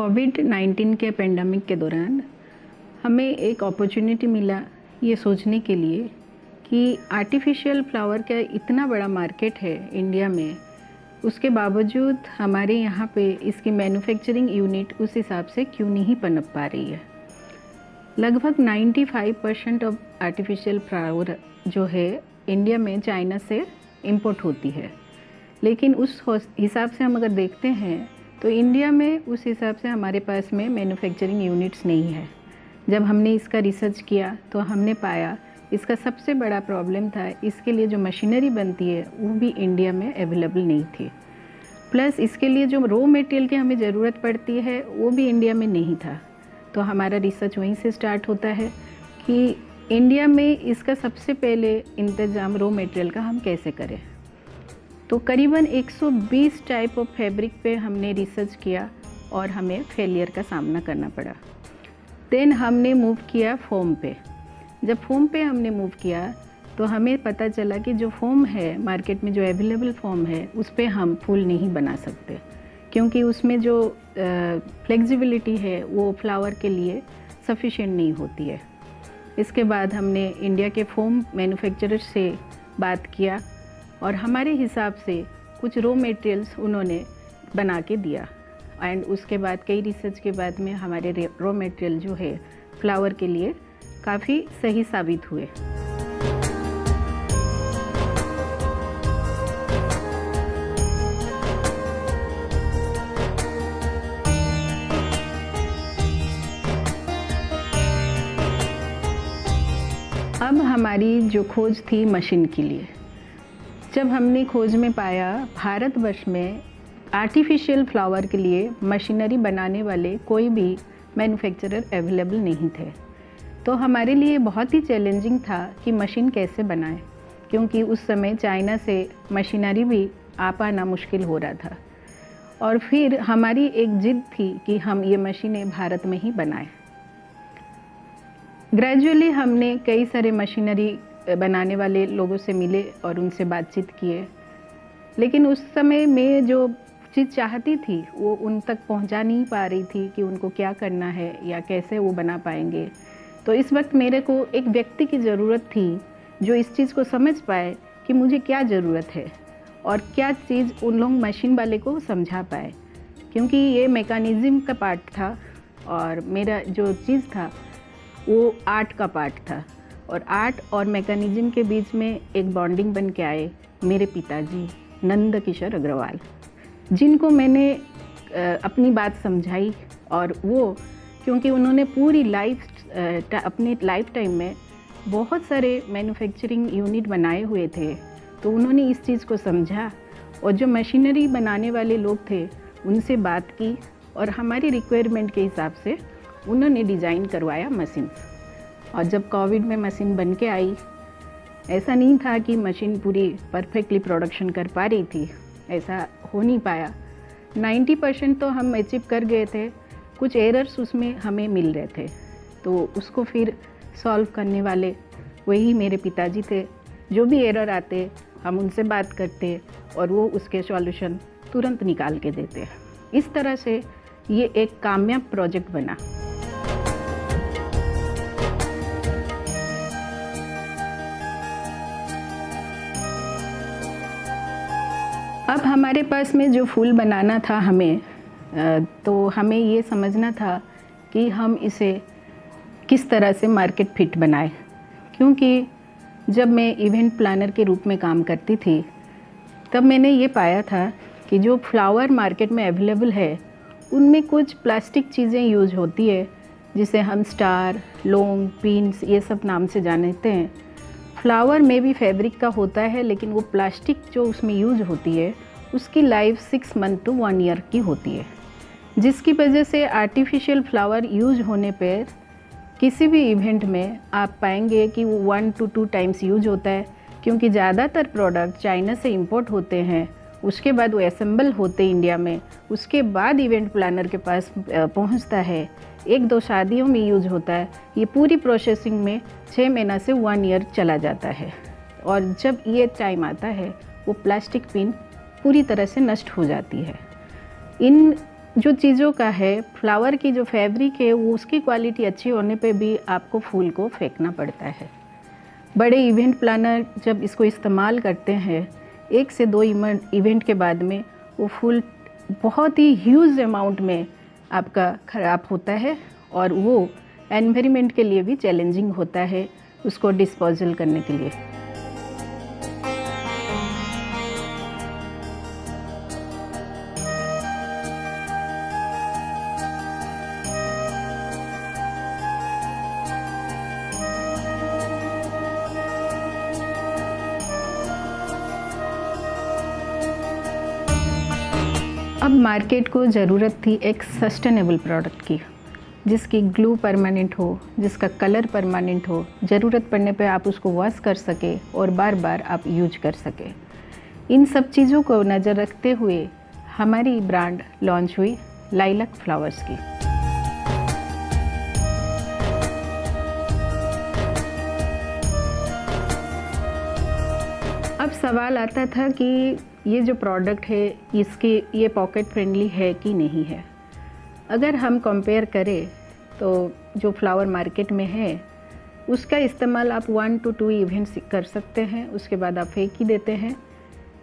कोविड-19 के पेंडेमिक के दौरान हमें एक अपॉर्चुनिटी मिला ये सोचने के लिए कि आर्टिफिशियल फ्लावर का इतना बड़ा मार्केट है इंडिया में, उसके बावजूद हमारे यहाँ पे इसकी मैन्युफैक्चरिंग यूनिट उस हिसाब से क्यों नहीं पनप पा रही है। लगभग 95% ऑफ आर्टिफिशियल फ्लावर जो है इंडिया में चाइना से इंपोर्ट होती है, लेकिन उस हिसाब से हम अगर देखते हैं तो इंडिया में उस हिसाब से हमारे पास में मैन्युफैक्चरिंग यूनिट्स नहीं है। जब हमने इसका रिसर्च किया तो हमने पाया इसका सबसे बड़ा प्रॉब्लम था, इसके लिए जो मशीनरी बनती है वो भी इंडिया में अवेलेबल नहीं थी, प्लस इसके लिए जो रॉ मटेरियल की हमें ज़रूरत पड़ती है वो भी इंडिया में नहीं था। तो हमारा रिसर्च वहीं से स्टार्ट होता है कि इंडिया में इसका सबसे पहले इंतज़ाम रॉ मटेरियल का हम कैसे करें। तो करीबन 120 टाइप ऑफ फैब्रिक पे हमने रिसर्च किया और हमें फेलियर का सामना करना पड़ा। देन हमने मूव किया फोम पे। जब फोम पे हमने मूव किया तो हमें पता चला कि जो फोम है मार्केट में, जो अवेलेबल फोम है, उस पे हम फूल नहीं बना सकते, क्योंकि उसमें जो फ्लेक्सिबिलिटी है वो फ्लावर के लिए सफिशिएंट नहीं होती है। इसके बाद हमने इंडिया के फोम मैन्युफैक्चरर से बात किया और हमारे हिसाब से कुछ रॉ मटेरियल्स उन्होंने बना के दिया, एंड उसके बाद कई रिसर्च के बाद में हमारे रॉ मटेरियल जो है फ्लावर के लिए काफ़ी सही साबित हुए। अब हमारी जो खोज थी मशीन के लिए, जब हमने खोज में पाया भारतवर्ष में आर्टिफिशियल फ्लावर के लिए मशीनरी बनाने वाले कोई भी मैन्युफैक्चरर अवेलेबल नहीं थे, तो हमारे लिए बहुत ही चैलेंजिंग था कि मशीन कैसे बनाएं, क्योंकि उस समय चाइना से मशीनरी भी आ पाना मुश्किल हो रहा था। और फिर हमारी एक जिद थी कि हम ये मशीनें भारत में ही बनाएं। ग्रेजुअली हमने कई सारे मशीनरी बनाने वाले लोगों से मिले और उनसे बातचीत किए, लेकिन उस समय मैं जो चीज़ चाहती थी वो उन तक पहुंचा नहीं पा रही थी कि उनको क्या करना है या कैसे वो बना पाएंगे। तो इस वक्त मेरे को एक व्यक्ति की ज़रूरत थी जो इस चीज़ को समझ पाए कि मुझे क्या ज़रूरत है और क्या चीज़ उन लोग मशीन वाले को समझा पाए, क्योंकि ये मैकेनिज़्म का पार्ट था और मेरा जो चीज़ था वो आर्ट का पार्ट था। और आर्ट और मैकेनिज़्म के बीच में एक बॉन्डिंग बन के आए मेरे पिताजी नंद किशोर अग्रवाल, जिनको मैंने अपनी बात समझाई। और वो क्योंकि उन्होंने पूरी अपने लाइफ टाइम में बहुत सारे मैन्युफैक्चरिंग यूनिट बनाए हुए थे, तो उन्होंने इस चीज़ को समझा और जो मशीनरी बनाने वाले लोग थे उनसे बात की और हमारी रिक्वायरमेंट के हिसाब से उन्होंने डिज़ाइन करवाया मशीन। और जब कोविड में मशीन बन के आई, ऐसा नहीं था कि मशीन पूरी परफेक्टली प्रोडक्शन कर पा रही थी, ऐसा हो नहीं पाया। 90% तो हम अचीव कर गए थे, कुछ एरर्स उसमें हमें मिल रहे थे, तो उसको फिर सॉल्व करने वाले वही मेरे पिताजी थे। जो भी एरर आते हम उनसे बात करते और वो उसके सॉल्यूशन तुरंत निकाल के देते। इस तरह से ये एक कामयाब प्रोजेक्ट बना। अब हमारे पास में जो फूल बनाना था हमें, तो हमें ये समझना था कि हम इसे किस तरह से मार्केट फिट बनाएं, क्योंकि जब मैं इवेंट प्लानर के रूप में काम करती थी तब मैंने ये पाया था कि जो फ्लावर मार्केट में अवेलेबल है उनमें कुछ प्लास्टिक चीज़ें यूज होती है, जिसे हम स्टार, लॉन्ग, पिन्स ये सब नाम से जानते हैं। फ्लावर में भी फैब्रिक का होता है, लेकिन वो प्लास्टिक जो उसमें यूज होती है उसकी लाइफ 6 मंथ to 1 year की होती है, जिसकी वजह से आर्टिफिशियल फ्लावर यूज होने पर किसी भी इवेंट में आप पाएंगे कि वो 1 to 2 टाइम्स यूज होता है, क्योंकि ज़्यादातर प्रोडक्ट चाइना से इंपोर्ट होते हैं, उसके बाद वो असेंबल होते इंडिया में, उसके बाद इवेंट प्लानर के पास पहुंचता है, 1-2 शादियों में यूज होता है। ये पूरी प्रोसेसिंग में 6 महीना से 1 year चला जाता है, और जब ये टाइम आता है वो प्लास्टिक पिन पूरी तरह से नष्ट हो जाती है। इन जो चीज़ों का है, फ्लावर की जो फैब्रिक है वो उसकी क्वालिटी अच्छी होने पे भी आपको फूल को फेंकना पड़ता है। बड़े इवेंट प्लानर जब इसको इस्तेमाल करते हैं, 1 से 2 इवेंट के बाद में वो फूल बहुत ही ह्यूज अमाउंट में आपका ख़राब होता है और वो एनवायरनमेंट के लिए भी चैलेंजिंग होता है उसको डिस्पोजल करने के लिए। अब मार्केट को ज़रूरत थी एक सस्टेनेबल प्रोडक्ट की, जिसकी ग्लू परमानेंट हो, जिसका कलर परमानेंट हो, ज़रूरत पड़ने पे आप उसको वॉश कर सके और बार बार आप यूज कर सके। इन सब चीज़ों को नज़र रखते हुए हमारी ब्रांड लॉन्च हुई लाइलैक फ्लावर्स की। अब सवाल आता था कि ये जो प्रोडक्ट है इसकी ये पॉकेट फ्रेंडली है कि नहीं है। अगर हम कंपेयर करें तो जो फ्लावर मार्केट में है उसका इस्तेमाल आप 1 to 2 इवेंट्स कर सकते हैं, उसके बाद आप फेंक ही देते हैं।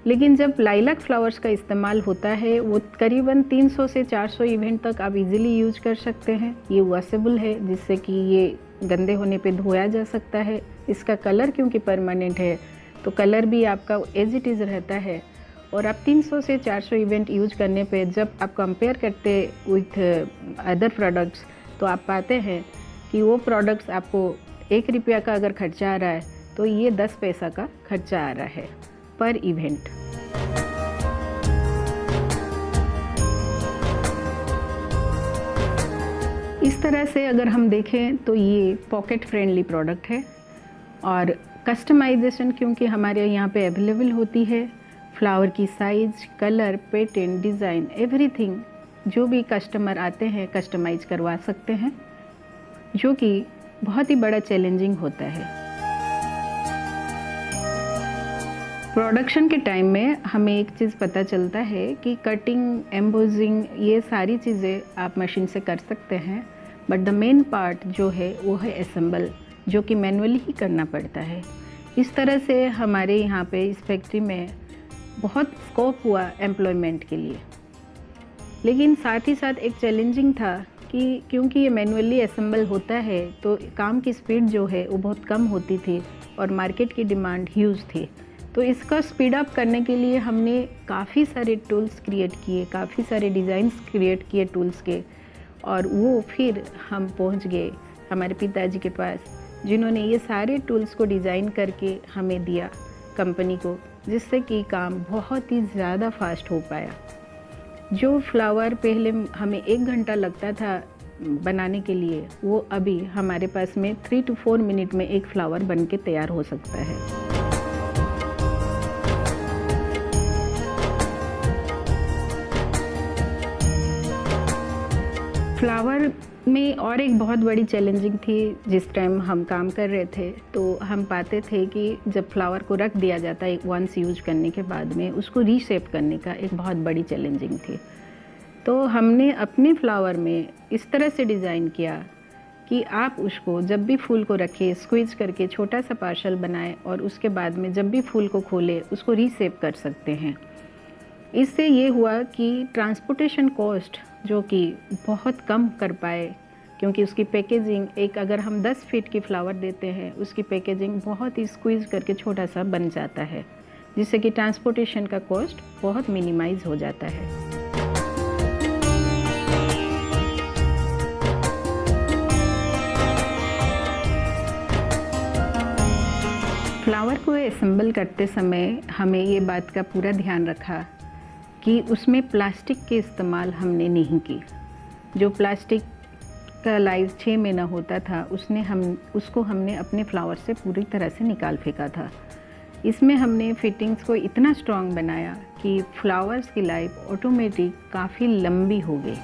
लेकिन जब लाइलैक फ्लावर्स का इस्तेमाल होता है वो करीबन 300 से 400 इवेंट तक आप इजीली यूज कर सकते हैं। ये वॉशेबल है जिससे कि ये गंदे होने पे धोया जा सकता है। इसका कलर क्योंकि परमानेंट है तो कलर भी आपका एज इट इज़ रहता है। और आप 300 से 400 इवेंट यूज करने पे जब आप कंपेयर करते विथ अदर प्रोडक्ट्स तो आप पाते हैं कि वो प्रोडक्ट्स आपको 1 रुपया का अगर खर्चा आ रहा है तो ये 10 पैसा का खर्चा आ रहा है पर इवेंट। इस तरह से अगर हम देखें तो ये पॉकेट फ्रेंडली प्रोडक्ट है और कस्टमाइजेशन क्योंकि हमारे यहाँ पे अवेलेबल होती है। फ्लावर की size, colour, pattern, design, everything जो भी कस्टमर आते हैं कस्टमाइज करवा सकते हैं, जो कि बहुत ही बड़ा चैलेंजिंग होता है। प्रोडक्शन के टाइम में हमें एक चीज़ पता चलता है कि कटिंग, एम्बोजिंग ये सारी चीज़ें आप मशीन से कर सकते हैं, बट द मेन पार्ट जो है वो है असेंबल, जो कि मैनुअली ही करना पड़ता है। इस तरह से हमारे यहाँ पे इस फैक्ट्री में बहुत स्कोप हुआ एम्प्लॉयमेंट के लिए। लेकिन साथ ही साथ एक चैलेंजिंग था कि क्योंकि ये मैनुअली असेंबल होता है तो काम की स्पीड जो है वो बहुत कम होती थी और मार्केट की डिमांड ह्यूज थी। तो इसका स्पीड अप करने के लिए हमने काफ़ी सारे टूल्स क्रिएट किए, काफ़ी सारे डिज़ाइंस क्रिएट किए टूल्स के, और वो फिर हम पहुंच गए हमारे पिताजी के पास, जिन्होंने ये सारे टूल्स को डिज़ाइन करके हमें दिया कंपनी को, जिससे कि काम बहुत ही ज़्यादा फास्ट हो पाया। जो फ्लावर पहले हमें 1 घंटा लगता था बनाने के लिए, वो अभी हमारे पास में 3 to 4 मिनट में एक फ्लावर बन के तैयार हो सकता है। फ्लावर में और एक बहुत बड़ी चैलेंजिंग थी जिस टाइम हम काम कर रहे थे, तो हम पाते थे कि जब फ्लावर को रख दिया जाता है वंस यूज करने के बाद में उसको रीशेप करने का एक बहुत बड़ी चैलेंजिंग थी। तो हमने अपने फ्लावर में इस तरह से डिज़ाइन किया कि आप उसको जब भी फूल को रखें स्क्वीज करके छोटा सा पार्शल बनाएं और उसके बाद में जब भी फूल को खोले उसको रीशेप कर सकते हैं। इससे ये हुआ कि ट्रांसपोर्टेशन कॉस्ट जो कि बहुत कम कर पाए, क्योंकि उसकी पैकेजिंग एक अगर हम 10 फीट की फ्लावर देते हैं उसकी पैकेजिंग बहुत ही स्क्वीज करके छोटा सा बन जाता है, जिससे कि ट्रांसपोर्टेशन का कॉस्ट बहुत मिनिमाइज हो जाता है। फ्लावर को असेंबल करते समय हमें ये बात का पूरा ध्यान रखा कि उसमें प्लास्टिक के इस्तेमाल हमने नहीं की। जो प्लास्टिक का लाइफ 6 महीना होता था उसको हमने अपने फ्लावर से पूरी तरह से निकाल फेंका था। इसमें हमने फिटिंग्स को इतना स्ट्रॉन्ग बनाया कि फ्लावर्स की लाइफ ऑटोमेटिक काफ़ी लंबी हो गई।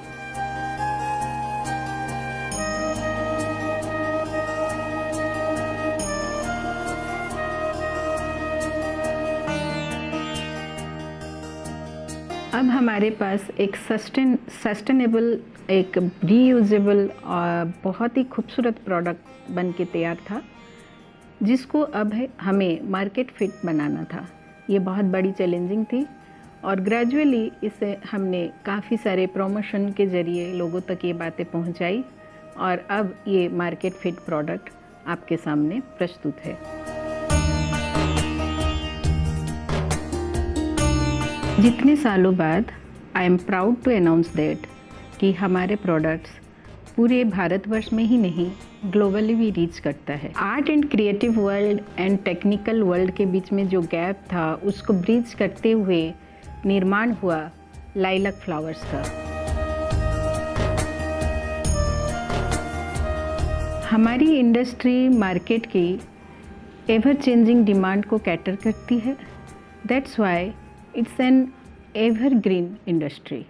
अब हमारे पास एक सस्टेनेबल, एक रीयूजेबल और बहुत ही खूबसूरत प्रोडक्ट बन के तैयार था, जिसको अब हमें मार्केट फिट बनाना था। ये बहुत बड़ी चैलेंजिंग थी और ग्रेजुअली इसे हमने काफ़ी सारे प्रमोशन के ज़रिए लोगों तक ये बातें पहुंचाई और अब ये मार्केट फिट प्रोडक्ट आपके सामने प्रस्तुत है। जितने सालों बाद I am proud to announce that कि हमारे प्रोडक्ट्स पूरे भारतवर्ष में ही नहीं, ग्लोबली भी रीच करता है। Art and creative world and technical world के बीच में जो गैप था, उसको ब्रिज करते हुए निर्माण हुआ लाइलैक फ्लावर्स का। हमारी इंडस्ट्री मार्केट की एवर चेंजिंग डिमांड को कैटर करती है। That's why it's an evergreen industry.